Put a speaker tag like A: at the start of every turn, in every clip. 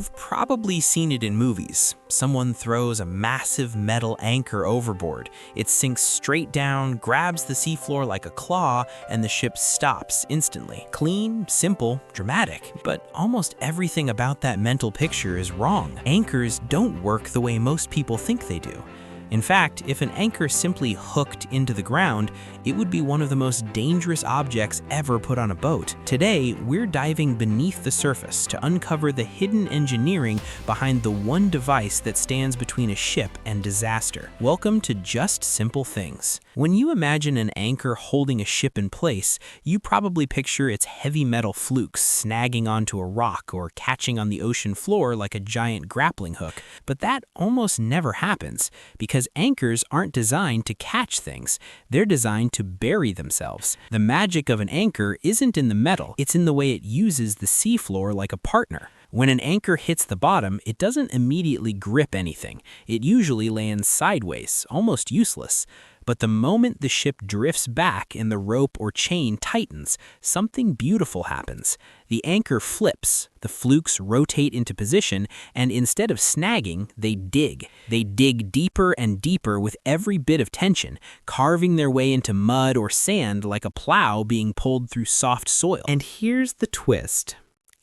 A: You've probably seen it in movies. Someone throws a massive metal anchor overboard. It sinks straight down, grabs the seafloor like a claw, and the ship stops instantly. Clean, simple, dramatic. But almost everything about that mental picture is wrong. Anchors don't work the way most people think they do. In fact, if an anchor simply hooked into the ground, it would be one of the most dangerous objects ever put on a boat. Today, we're diving beneath the surface to uncover the hidden engineering behind the one device that stands between a ship and disaster. Welcome to Just Simple Things. When you imagine an anchor holding a ship in place, you probably picture its heavy metal flukes snagging onto a rock or catching on the ocean floor like a giant grappling hook. But that almost never happens, because anchors aren't designed to catch things. They're designed to bury themselves. The magic of an anchor isn't in the metal, it's in the way it uses the seafloor like a partner. When an anchor hits the bottom, it doesn't immediately grip anything. It usually lands sideways, almost useless. But the moment the ship drifts back and the rope or chain tightens, something beautiful happens. The anchor flips, the flukes rotate into position, and instead of snagging, they dig. They dig deeper and deeper with every bit of tension, carving their way into mud or sand like a plow being pulled through soft soil. And here's the twist.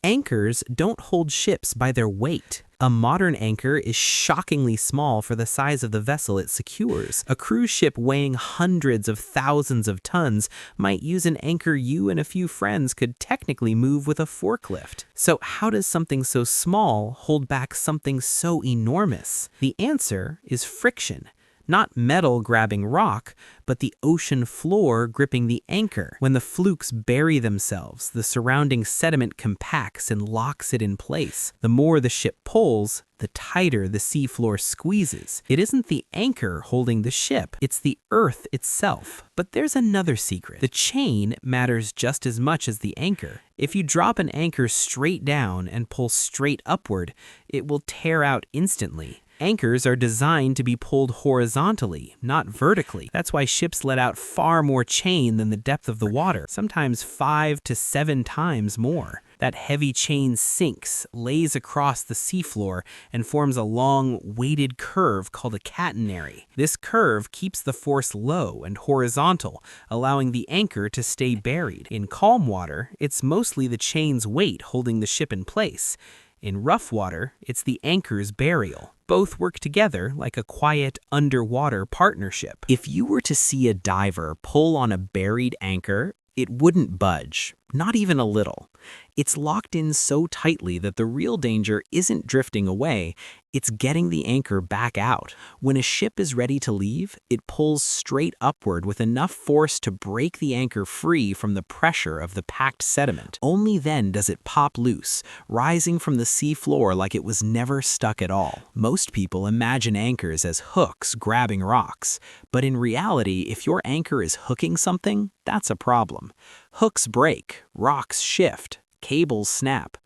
A: Anchors don't hold ships by their weight. A modern anchor is shockingly small for the size of the vessel it secures. A cruise ship weighing hundreds of thousands of tons might use an anchor you and a few friends could technically move with a forklift. So how does something so small hold back something so enormous? The answer is friction. Not metal grabbing rock, but the ocean floor gripping the anchor. When the flukes bury themselves, the surrounding sediment compacts and locks it in place. The more the ship pulls, the tighter the seafloor squeezes. It isn't the anchor holding the ship, it's the earth itself. But there's another secret. The chain matters just as much as the anchor. If you drop an anchor straight down and pull straight upward, it will tear out instantly. Anchors are designed to be pulled horizontally, not vertically. That's why ships let out far more chain than the depth of the water, sometimes 5 to 7 times more. That heavy chain sinks, lays across the seafloor, and forms a long, weighted curve called a catenary. This curve keeps the force low and horizontal, allowing the anchor to stay buried. In calm water, it's mostly the chain's weight holding the ship in place. In rough water, it's the anchor's burial. Both work together like a quiet underwater partnership. If you were to see a diver pull on a buried anchor, it wouldn't budge, not even a little. It's locked in so tightly that the real danger isn't drifting away, it's getting the anchor back out. When a ship is ready to leave, it pulls straight upward with enough force to break the anchor free from the pressure of the packed sediment. Only then does it pop loose, rising from the seafloor like it was never stuck at all. Most people imagine anchors as hooks grabbing rocks, but in reality, if your anchor is hooking something, that's a problem. Hooks break, rocks shift, cables snap.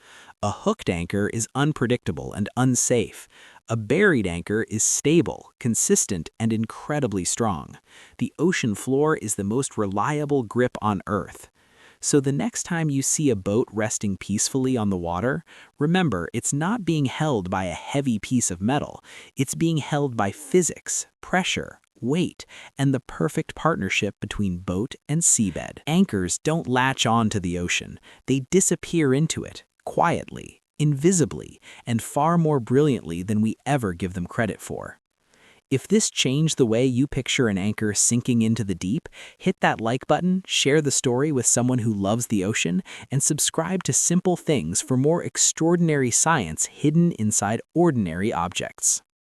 A: A hooked anchor is unpredictable and unsafe. A buried anchor is stable, consistent, and incredibly strong. The ocean floor is the most reliable grip on Earth. So the next time you see a boat resting peacefully on the water, remember it's not being held by a heavy piece of metal. It's being held by physics, pressure, weight, and the perfect partnership between boat and seabed. Anchors don't latch on to the ocean. They disappear into it, quietly, invisibly, and far more brilliantly than we ever give them credit for. If this changed the way you picture an anchor sinking into the deep, hit that like button, share the story with someone who loves the ocean, and subscribe to Simple Things for more extraordinary science hidden inside ordinary objects.